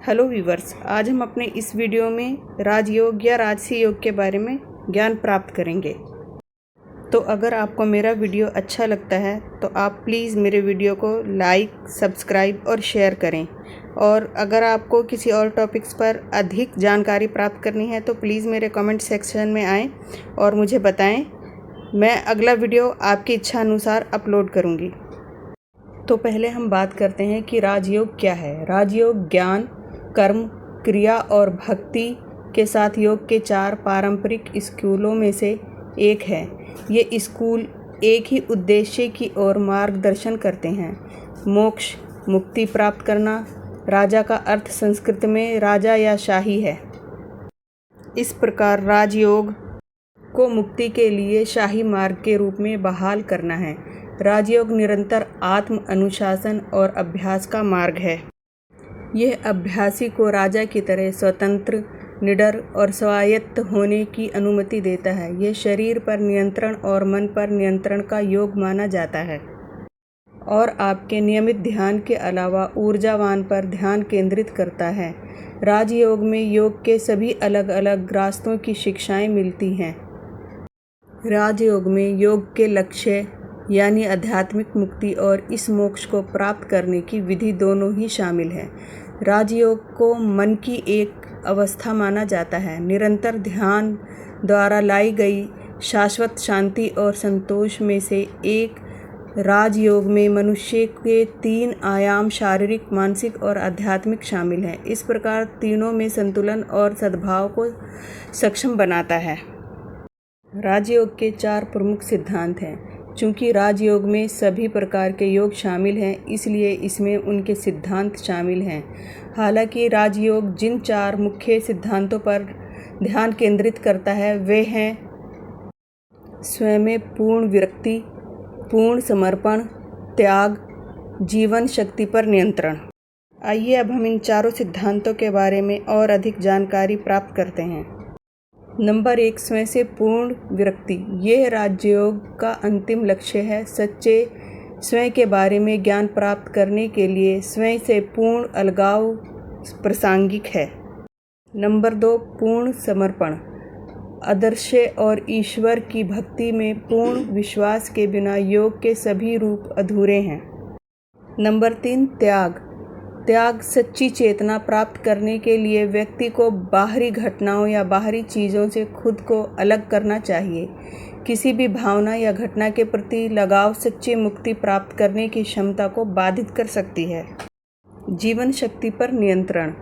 Hello viewers, आज हम अपने इस वीडियो में राजयोग या राजसी योग के बारे में ज्ञान प्राप्त करेंगे। तो अगर आपको मेरा वीडियो अच्छा लगता है तो आप प्लीज़ मेरे वीडियो को लाइक, सब्सक्राइब और शेयर करें। और अगर आपको किसी और टॉपिक्स पर अधिक जानकारी प्राप्त करनी है तो प्लीज़ मेरे कमेंट सेक्शन में आएँ और मुझे बताएं। मैं अगला वीडियो आपकी इच्छा अनुसार अपलोड करूँगी। तो पहले हम बात करते हैं कि राजयोग क्या है। राजयोग ज्ञान, कर्म, क्रिया और भक्ति के साथ योग के 4 पारंपरिक स्कूलों में से एक है। ये स्कूल एक ही उद्देश्य की ओर मार्गदर्शन करते हैं: मोक्ष, मुक्ति प्राप्त करना। राजा का अर्थ संस्कृत में राजा या शाही है। इस प्रकार राजयोग को मुक्ति के लिए शाही मार्ग के रूप में बहाल करना है। राजयोग निरंतर आत्म अनुशासन और अभ्यास का मार्ग है। यह अभ्यासी को राजा की तरह स्वतंत्र, निडर और स्वायत्त होने की अनुमति देता है। यह शरीर पर नियंत्रण और मन पर नियंत्रण का योग माना जाता है और आपके नियमित ध्यान के अलावा ऊर्जावान पर ध्यान केंद्रित करता है। राजयोग में योग के सभी अलग अलग रास्तों की शिक्षाएं मिलती हैं। राजयोग में योग के लक्ष्य यानी आध्यात्मिक मुक्ति और इस मोक्ष को प्राप्त करने की विधि दोनों ही शामिल है। राजयोग को मन की एक अवस्था माना जाता है। निरंतर ध्यान द्वारा लाई गई शाश्वत शांति और संतोष में से एक राजयोग में मनुष्य के 3 आयाम शारीरिक, मानसिक और आध्यात्मिक शामिल हैं। इस प्रकार तीनों में संतुलन और सद्भाव को सक्षम बनाता है। राजयोग के 4 प्रमुख सिद्धांत हैं। चूँकि राजयोग में सभी प्रकार के योग शामिल हैं, इसलिए इसमें उनके सिद्धांत शामिल हैं। हालांकि राजयोग जिन 4 मुख्य सिद्धांतों पर ध्यान केंद्रित करता है वे हैं: स्वयं में पूर्ण विरक्ति, पूर्ण समर्पण, त्याग, जीवन शक्ति पर नियंत्रण। आइए अब हम इन चारों सिद्धांतों के बारे में और अधिक जानकारी प्राप्त करते हैं। नंबर 1, स्वयं से पूर्ण विरक्ति। यह राजयोग का अंतिम लक्ष्य है। सच्चे स्वयं के बारे में ज्ञान प्राप्त करने के लिए स्वयं से पूर्ण अलगाव प्रासंगिक है। नंबर 2, पूर्ण समर्पण। आदर्श और ईश्वर की भक्ति में पूर्ण विश्वास के बिना योग के सभी रूप अधूरे हैं। नंबर 3, त्याग। त्याग सच्ची चेतना प्राप्त करने के लिए व्यक्ति को बाहरी घटनाओं या बाहरी चीज़ों से खुद को अलग करना चाहिए। किसी भी भावना या घटना के प्रति लगाव सच्ची मुक्ति प्राप्त करने की क्षमता को बाधित कर सकती है। जीवन शक्ति पर नियंत्रण।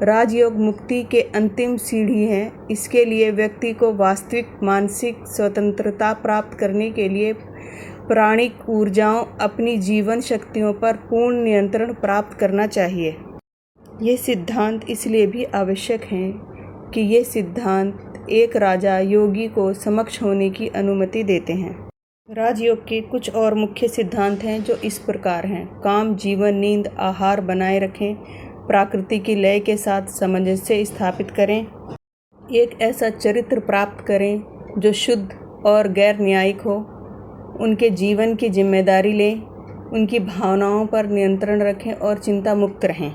राजयोग मुक्ति के अंतिम सीढ़ी है। इसके लिए व्यक्ति को वास्तविक मानसिक स्वतंत्रता प्राप्त करने के लिए प्राणिक ऊर्जाओं, अपनी जीवन शक्तियों पर पूर्ण नियंत्रण प्राप्त करना चाहिए। ये सिद्धांत इसलिए भी आवश्यक हैं कि ये सिद्धांत एक राजा योगी को समक्ष होने की अनुमति देते हैं। राजयोग के कुछ और मुख्य सिद्धांत हैं जो इस प्रकार हैं: काम, जीवन, नींद, आहार बनाए रखें, प्रकृति की लय के साथ सामंजस्य स्थापित करें, एक ऐसा चरित्र प्राप्त करें जो शुद्ध और गैर न्यायिक हो, उनके जीवन की जिम्मेदारी लें, उनकी भावनाओं पर नियंत्रण रखें और चिंता मुक्त रहें।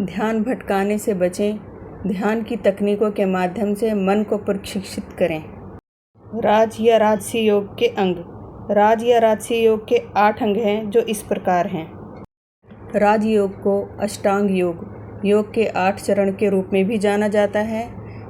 ध्यान भटकाने से बचें। ध्यान की तकनीकों के माध्यम से मन को प्रशिक्षित करें। राज या राजसी योग के अंग। राज या राजसी योग के 8 अंग हैं जो इस प्रकार हैं। राजयोग को अष्टांग योग के 8 चरण के रूप में भी जाना जाता है,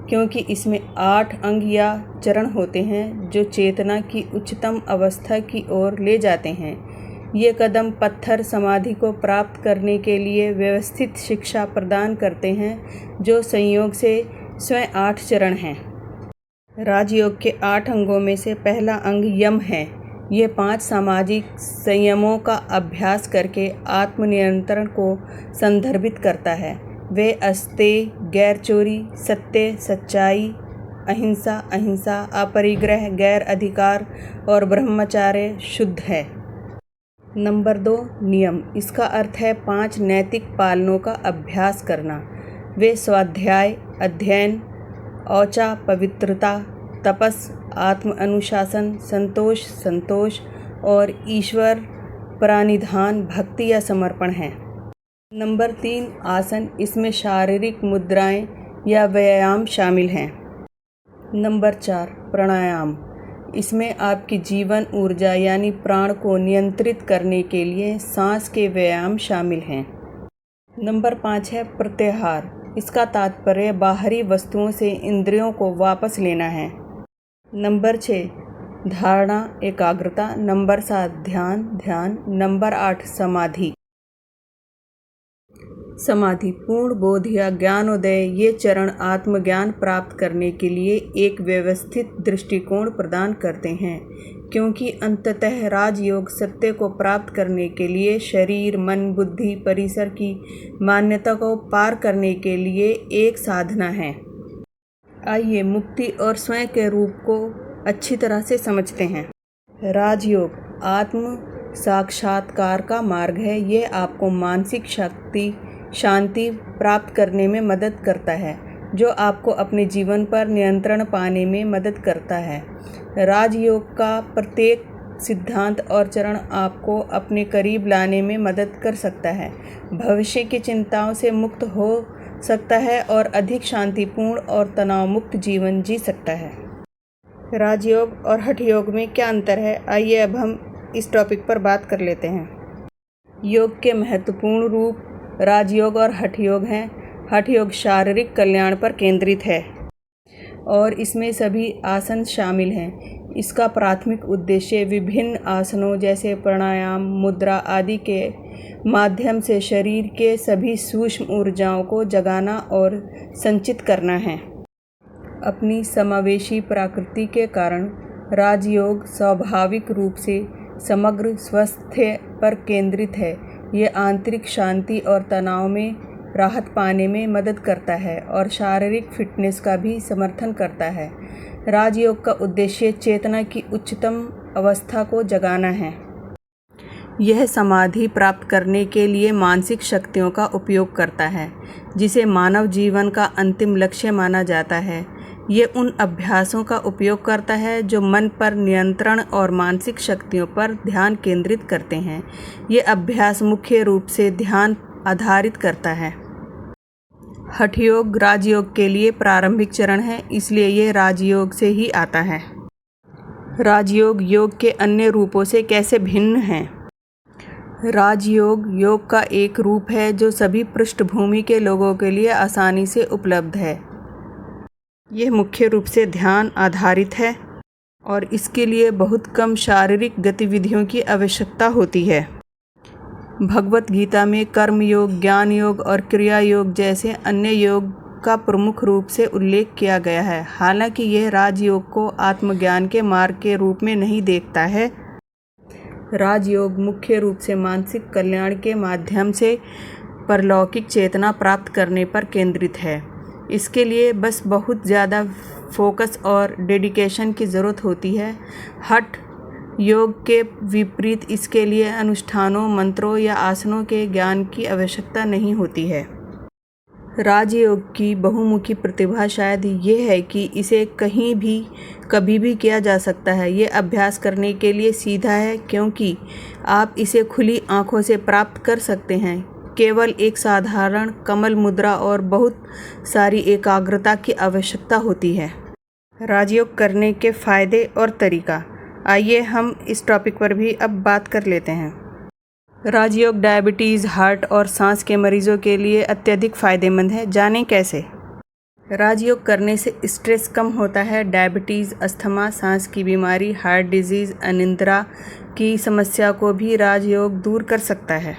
क्योंकि इसमें 8 अंग या चरण होते हैं जो चेतना की उच्चतम अवस्था की ओर ले जाते हैं। ये कदम पत्थर समाधि को प्राप्त करने के लिए व्यवस्थित शिक्षा प्रदान करते हैं, जो संयोग से स्वयं 8 चरण हैं। राजयोग के 8 अंगों में से पहला अंग यम है। ये 5 सामाजिक संयमों का अभ्यास करके आत्मनियंत्रण को संदर्भित करता है। वे अस्तेय, गैर चोरी, सत्य, सच्चाई, अहिंसा, अपरिग्रह, गैर अधिकार और ब्रह्मचर्य शुद्ध है। नंबर 2, नियम। इसका अर्थ है 5 नैतिक पालनों का अभ्यास करना। वे स्वाध्याय, अध्ययन, औचा, पवित्रता, तपस, आत्म अनुशासन, संतोष और ईश्वर प्रानिधान, भक्ति या समर्पण हैं। नंबर 3 आसन, इसमें शारीरिक मुद्राएं या व्यायाम शामिल हैं। नंबर 4 प्राणायाम, इसमें आपकी जीवन ऊर्जा यानी प्राण को नियंत्रित करने के लिए सांस के व्यायाम शामिल हैं। नंबर 5 है प्रत्याहार, इसका तात्पर्य बाहरी वस्तुओं से इंद्रियों को वापस लेना है। नंबर 6 धारणा एकाग्रता। नंबर 7 ध्यान। नंबर 8 समाधि। समाधि पूर्ण बोध या ज्ञानोदय, ये चरण आत्मज्ञान प्राप्त करने के लिए एक व्यवस्थित दृष्टिकोण प्रदान करते हैं, क्योंकि अंततः राजयोग सत्य को प्राप्त करने के लिए शरीर, मन, बुद्धि, परिसर की मान्यता को पार करने के लिए एक साधना है। आइए मुक्ति और स्वयं के रूप को अच्छी तरह से समझते हैं। राजयोग आत्म साक्षात्कार का मार्ग है। ये आपको मानसिक शांति प्राप्त करने में मदद करता है, जो आपको अपने जीवन पर नियंत्रण पाने में मदद करता है। राजयोग का प्रत्येक सिद्धांत और चरण आपको अपने करीब लाने में मदद कर सकता है, भविष्य की चिंताओं से मुक्त हो सकता है और अधिक शांतिपूर्ण और तनाव मुक्त जीवन जी सकता है। राजयोग और हठ योग में क्या अंतर है, आइए अब हम इस टॉपिक पर बात कर लेते हैं। योग के महत्वपूर्ण रूप राजयोग और हठ योग हैं। हठ योग शारीरिक कल्याण पर केंद्रित है और इसमें सभी आसन शामिल हैं। इसका प्राथमिक उद्देश्य विभिन्न आसनों जैसे प्राणायाम, मुद्रा आदि के माध्यम से शरीर के सभी सूक्ष्म ऊर्जाओं को जगाना और संचित करना है। अपनी समावेशी प्रकृति के कारण राजयोग स्वाभाविक रूप से समग्र स्वास्थ्य पर केंद्रित है। ये आंतरिक शांति और तनाव में राहत पाने में मदद करता है और शारीरिक फिटनेस का भी समर्थन करता है। राजयोग का उद्देश्य चेतना की उच्चतम अवस्था को जगाना है। यह समाधि प्राप्त करने के लिए मानसिक शक्तियों का उपयोग करता है, जिसे मानव जीवन का अंतिम लक्ष्य माना जाता है। ये उन अभ्यासों का उपयोग करता है जो मन पर नियंत्रण और मानसिक शक्तियों पर ध्यान केंद्रित करते हैं। ये अभ्यास मुख्य रूप से ध्यान आधारित करता है। हठ योग राजयोग के लिए प्रारंभिक चरण है, इसलिए ये राजयोग से ही आता है। राजयोग योग के अन्य रूपों से कैसे भिन्न है? राजयोग योग का एक रूप है जो सभी पृष्ठभूमि के लोगों के लिए आसानी से उपलब्ध है। यह मुख्य रूप से ध्यान आधारित है और इसके लिए बहुत कम शारीरिक गतिविधियों की आवश्यकता होती है। भगवत गीता में कर्म योग, ज्ञान योग और क्रिया योग जैसे अन्य योग का प्रमुख रूप से उल्लेख किया गया है। हालांकि यह राजयोग को आत्मज्ञान के मार्ग के रूप में नहीं देखता है। राजयोग मुख्य रूप से मानसिक कल्याण के माध्यम से परलौकिक चेतना प्राप्त करने पर केंद्रित है। इसके लिए बस बहुत ज़्यादा फोकस और डेडिकेशन की ज़रूरत होती है। हठ योग के विपरीत इसके लिए अनुष्ठानों, मंत्रों या आसनों के ज्ञान की आवश्यकता नहीं होती है। राजयोग की बहुमुखी प्रतिभा शायद ये है कि इसे कहीं भी कभी भी किया जा सकता है। ये अभ्यास करने के लिए सीधा है, क्योंकि आप इसे खुली आंखों से प्राप्त कर सकते हैं। केवल एक साधारण कमल मुद्रा और बहुत सारी एकाग्रता की आवश्यकता होती है। राजयोग करने के फायदे और तरीका, आइए हम इस टॉपिक पर भी अब बात कर लेते हैं। राजयोग डायबिटीज़, हार्ट और सांस के मरीजों के लिए अत्यधिक फ़ायदेमंद है। जानें कैसे। राजयोग करने से स्ट्रेस कम होता है। डायबिटीज़, अस्थमा, सांस की बीमारी, हार्ट डिजीज़, अनिद्रा की समस्या को भी राजयोग दूर कर सकता है।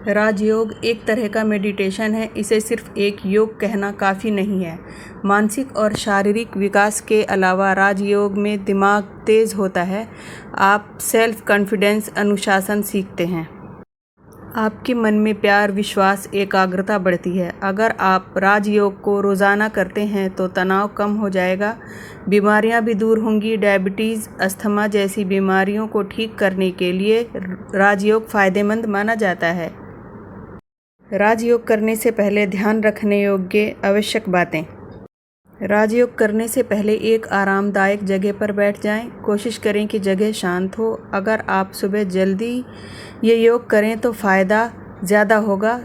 राजयोग एक तरह का मेडिटेशन है। इसे सिर्फ एक योग कहना काफ़ी नहीं है। मानसिक और शारीरिक विकास के अलावा राजयोग में दिमाग तेज़ होता है। आप सेल्फ कॉन्फिडेंस, अनुशासन सीखते हैं। आपके मन में प्यार, विश्वास, एकाग्रता बढ़ती है। अगर आप राजयोग को रोज़ाना करते हैं तो तनाव कम हो जाएगा, बीमारियां भी दूर होंगी। डायबिटीज़, अस्थमा जैसी बीमारियों को ठीक करने के लिए राजयोग फ़ायदेमंद माना जाता है। राजयोग करने से पहले ध्यान रखने योग्य आवश्यक बातें। राजयोग करने से पहले एक आरामदायक जगह पर बैठ जाएं। कोशिश करें कि जगह शांत हो। अगर आप सुबह जल्दी ये योग करें तो फ़ायदा ज़्यादा होगा।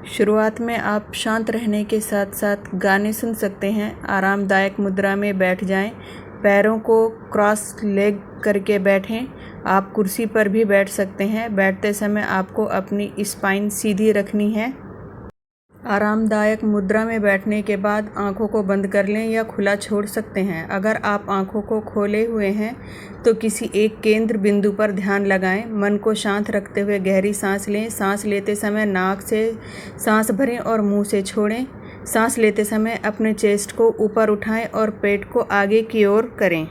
शुरुआत में आप शांत रहने के साथ साथ गाने सुन सकते हैं। आरामदायक मुद्रा में बैठ जाएं। पैरों को क्रॉस लेग करके बैठें। आप कुर्सी पर भी बैठ सकते हैं। बैठते समय आपको अपनी स्पाइन सीधी रखनी है। आरामदायक मुद्रा में बैठने के बाद आंखों को बंद कर लें या खुला छोड़ सकते हैं। अगर आप आंखों को खोले हुए हैं तो किसी एक केंद्र बिंदु पर ध्यान लगाएं। मन को शांत रखते हुए गहरी सांस लें। सांस लेते समय नाक से सांस भरें और मुंह से छोड़ें। सांस लेते समय अपने चेस्ट को ऊपर उठाएं और पेट को आगे की ओर करें।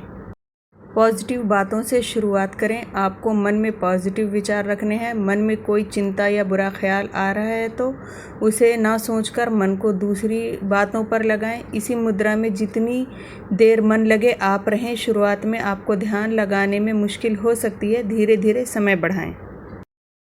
पॉजिटिव बातों से शुरुआत करें। आपको मन में पॉजिटिव विचार रखने हैं। मन में कोई चिंता या बुरा ख्याल आ रहा है तो उसे ना सोचकर मन को दूसरी बातों पर लगाएं। इसी मुद्रा में जितनी देर मन लगे आप रहें। शुरुआत में आपको ध्यान लगाने में मुश्किल हो सकती है, धीरे धीरे समय बढ़ाएं।